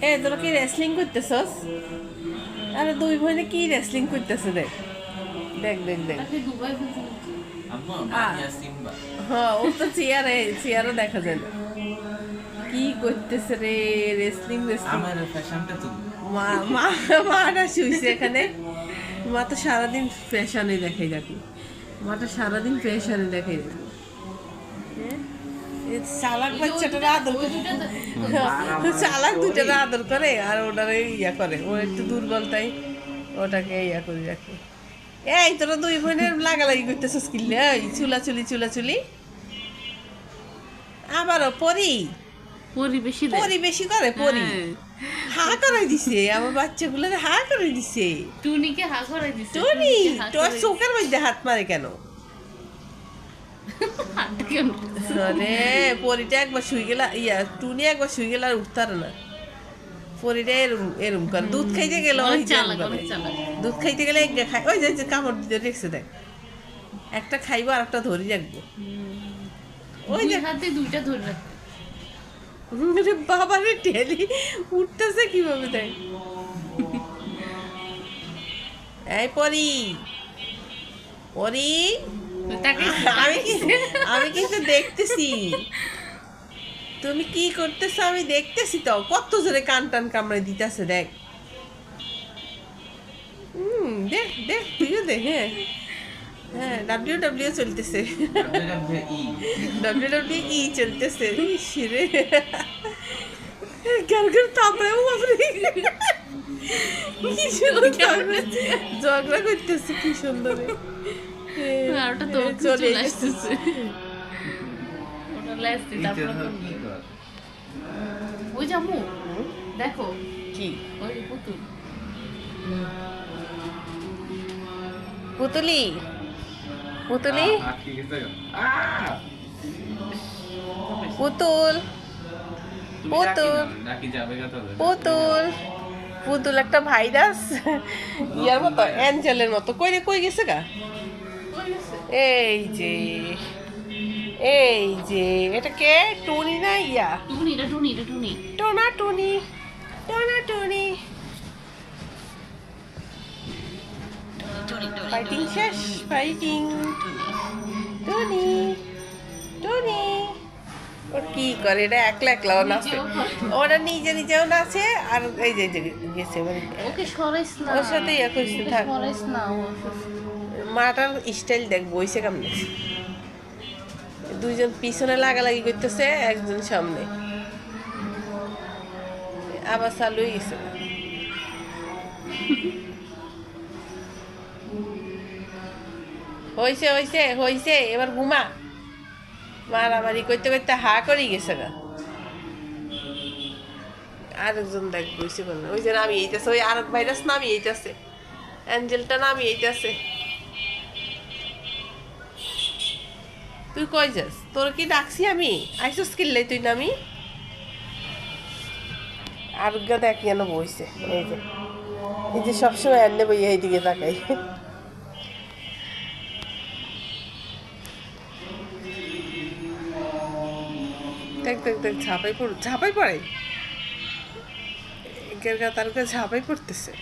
এ তোরা কি রেসলিং করতেছস? আরে দুই বোনে কি রেসলিং করতেছে দেখ দেখ দেখ দেখ। হ্যাঁ ও তো চেয়ারও দেখা যায় না। কি করতেছে রে? Wrestling wrestling. মা মা মাটা শুইছে এখানে। মা তো সারাদিন ফ্যাশনে দেখাই রাখি। মাটা সারাদিন ফ্যাশনে দেখাই রাখি। চালাক বাচ্চাটারা আদর করে, চালাক দুটারা আদর করে আর ওটারে ইয়া করে। ও একটু দুর্বল তাই ওটাকে ইয়া করে রাখে। এই তোরা দুই বোনের লাগালাগি করতেছিস কিনলে? ওই চুলাচুলি আবারও পরি বেশি করে পরি হা করে দিছে আমার বাচ্চাগুলো হা করে দিছে। টুনিকে হা করে দিছে। টুনি তোর চোখের মধ্যে হাত মারে কেন? আরে পরিটা একবার শুই গেলা টুনি একবার শুই গেল আর উঠতার না। পরিটা এরম করে দুধ খাইতে গেল, দুধ খাইতে গেলে এক খাই ওই যে কামড় দিতে রেখেছে দেখ। একটা খাইবো আর একটা ধরি রাখবো। ওই যে হাতে দুইটা ধরে রাখবে। বাবারে টেলি উঠতেছে কিভাবে তাই? এই পরি আমি কিন্তু দেখতেছি তুমি কি করতেছো, আমি দেখতেছি তো কত জোরে কান টান কামড়ে দিতেছে দেখ। দেখ দেখ তুইও দেখ। হ্যাঁ ডাব্লিউ চলতেছে, WWE চলতেছে। শিরে তারপরে কি সুন্দর ঝগড়া করতেছে কি সুন্দর। চলে আসতেছে ওই জামু দেখো কি ওই পুতুলি পুতুল পুতুল পুতুল একটা ভাইরাস ইয়ার মতো অ্যাঞ্জেলের মতো কই গেছে গা? এই যে এটা কে? টুনি না ইয়া? টোনা টুনি ফাইটিং শেষ, ফাইটিং। টুনি ওর কি করে? এটা একলাও নাচে, ওরা নিজেও নাচে আর এই যে গেছে ওর সাথে ইয়া করছে। থাক মাটার স্টাইল দেখ বইছে কেমনে। দুইজন পিছনে লাগালাগি করতেছে, একজন সামনে। আবার চালু হয়ে গেছে। হইছে এবার ঘুমা। মারামারি করতে হা করে গেছে না। আরেকজন দেখ বইছে বল ওই যে নামি এইতেছে, ওই আরেক ভাইরাস নামি এইতেছে, অ্যাঞ্জেলটা নামি এইতেছে। তুই কই যাস? তোর কি ডাকছি আমি? আইসস কিনলে তুই নামি। আরোগ্য দেখ কেন বইছে। এই যে সবসময় এনে বই এইদিকে তাকাই। দেখ ঝাঁপাই পড়ে তার ঝাঁপাই পড়তেছে।